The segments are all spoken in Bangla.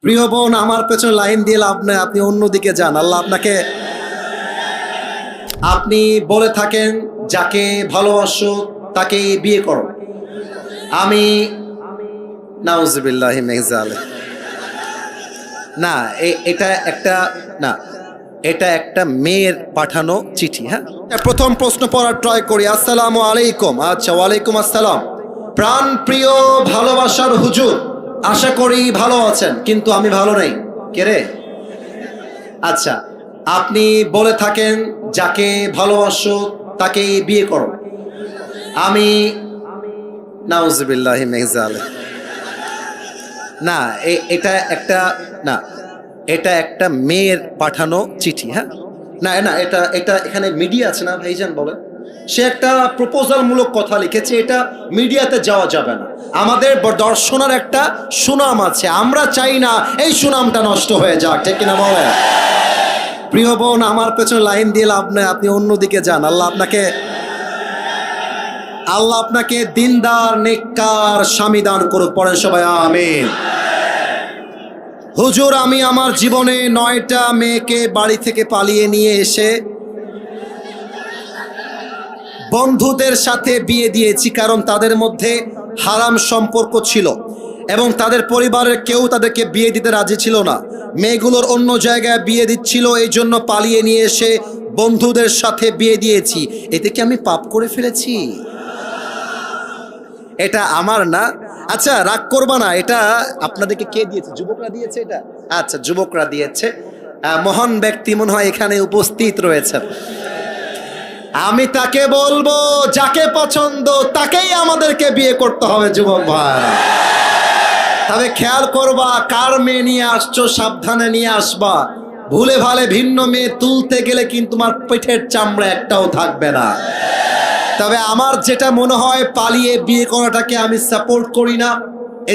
প্রিয় বোন, আমার পেছনে লাইন দিয়ে লাভ নাই, আপনি অন্যদিকে যান। আল্লাহ আপনাকে, আপনি বলে থাকেন যাকে ভালোবাসো তাকে বিয়ে করো। আমি নাউজুবিল্লাহি মিন যালিক। না, এটা একটা, না, এটা একটা মেয়ের পাঠানো চিঠি। হ্যাঁ, প্রথম প্রশ্ন পড়ার ট্রাই করি। আসসালামু আলাইকুম। আচ্ছা, ওয়ালাইকুম আসসালাম। প্রাণ প্রিয় ভালোবাসার হুজুর, আশা করি ভালো আছেন, কিন্তু আমি ভালো নেই। কে রে? আচ্ছা, আপনি বলে থাকেন যাকে ভালোবাসো তাকে বিয়ে করো। আমি নাউজুবিল্লাহি মিন যালিক। না, এটা একটা, না, এটা একটা মেয়ের পাঠানো চিঠি। হ্যাঁ, না না, এটা এটা এখানে মিডিয়া আছে না ভাইজান, বলেন। সে একটা প্রপোজাল মূলক কথা লিখেছে, এটা মিডিয়াতে যাওয়া যাবে না। আমাদের দর্শনের একটা সুনাম আছে, আমরা চাই না এই সুনামটা নষ্ট হয়ে যাক, ঠিক কিনা বলেন? প্রিয় বোন, আমার পেছনে লাইন দিয়ে লাভ নাই, আপনি অন্যদিকে যান। আল্লাহ আপনাকে দিনদার নেককার স্বামী দান করুক। পড়েন সবাই আমিন। হুজুর, আমি আমার জীবনে 9টা মেয়েকে বাড়ি থেকে পালিয়ে নিয়ে এসে বন্ধুদের সাথে বিয়ে দিয়েছি, কারণ তাদের মধ্যে হারাম সম্পর্ক ছিল এবং তাদের পরিবারের কেউ তাদেরকে বিয়ে দিতে রাজি ছিল না। মেয়েগুলোর অন্য জায়গায় বিয়ে দিচ্ছিল, এই জন্য পালিয়ে নিয়ে এসে বন্ধুদের সাথে বিয়ে দিয়েছি। এতে কি আমি পাপ করে ফেলেছি? এটা আমার না। আচ্ছা, রাগ করবা না, এটা আপনাদেরকে কে দিয়েছে? যুবকরা দিয়েছে এটা? আচ্ছা, যুবকরা দিয়েছে। মহান ব্যক্তি মনে হয় এখানে উপস্থিত রয়েছেন। আমি তাকে বলবো, যাকে পছন্দ তাকেই আমাদেরকে বিয়ে করতে হবে যুবক ভাই। তবে খেয়াল করবা, কার মেয়ে নিয়ে আসছো সাবধানে নিয়ে আসবা। ভুলে ভালে ভিন্ন মেয়ে তুলতে গেলে কিন্তু তোমার পেটের চামড়া একটাও থাকবে না। তবে আমার যেটা মনে হয়, পালিয়ে বিয়ে করাটাকে আমি সাপোর্ট করি না,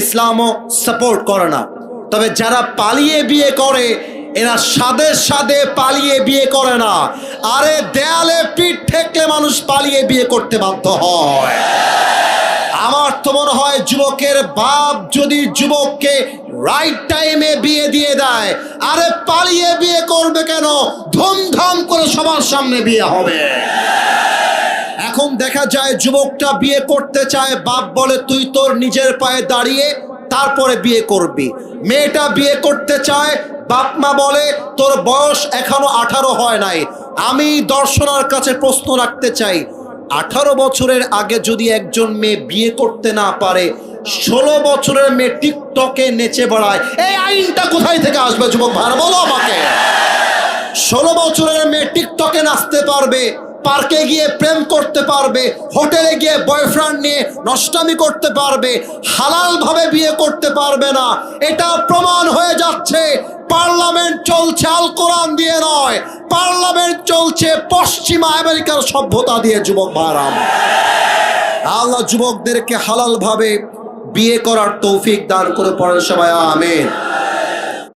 ইসলামও সাপোর্ট করে না। তবে যারা পালিয়ে বিয়ে করে, এরা সাদে সাদে পালিয়ে বিয়ে করে না। আরে দেয়ালে পিঠ ঠেকলে মানুষ পালিয়ে বিয়ে করতে বাধ্য হয়। আমার তো মনে হয় যুবকের বাপ যদি যুবককে রাইট টাইমে বিয়ে দিয়ে দেয়, আরে পালিয়ে বিয়ে করবে কেন? ধুমধাম করে সবার সামনে বিয়ে হবে। এখন দেখা যায় যুবকটা বিয়ে করতে চায়, বাপ বলে তুই তোর নিজের পায়ে দাঁড়িয়ে তারপরে বিয়ে করবি। মেয়েটা বিয়ে করতে চায়, বাপ মা বলে তোর বয়স এখনো 18 হয় নাই। আমি দর্শনার কাছে প্রশ্ন রাখতে চাই, 18 বছরের আগে যদি একজন মেয়ে বিয়ে করতে না পারে, 16 বছরের মেয়ে টিকটকে নেচে বেড়ায়, এই আইনটা কোথায় থেকে আসবে যুবক ভাই, বলো আমাকে। 16 বছরের মেয়ে টিকটকে নাচতে পারবে, পার্কে গিয়ে প্রেম করতে পারবে, হোটেলে গিয়ে বয়ফ্রেন্ড নিয়ে নষ্টামি করতে পারবে, হালাল ভাবে বিয়ে করতে পারবে না। এটা প্রমাণ হয়ে যাচ্ছে। পার্লামেন্ট চলছে আল কোরআন দিয়ে নয়, পার্লামেন্ট চলছে পশ্চিমা আমেরিকার সভ্যতা দিয়ে যুবক ভাইরাম। আল্লাহ যুবকদেরকে হালাল ভাবে বিয়ে করার তৌফিক দান করে। পড়েন সবাই আমিন।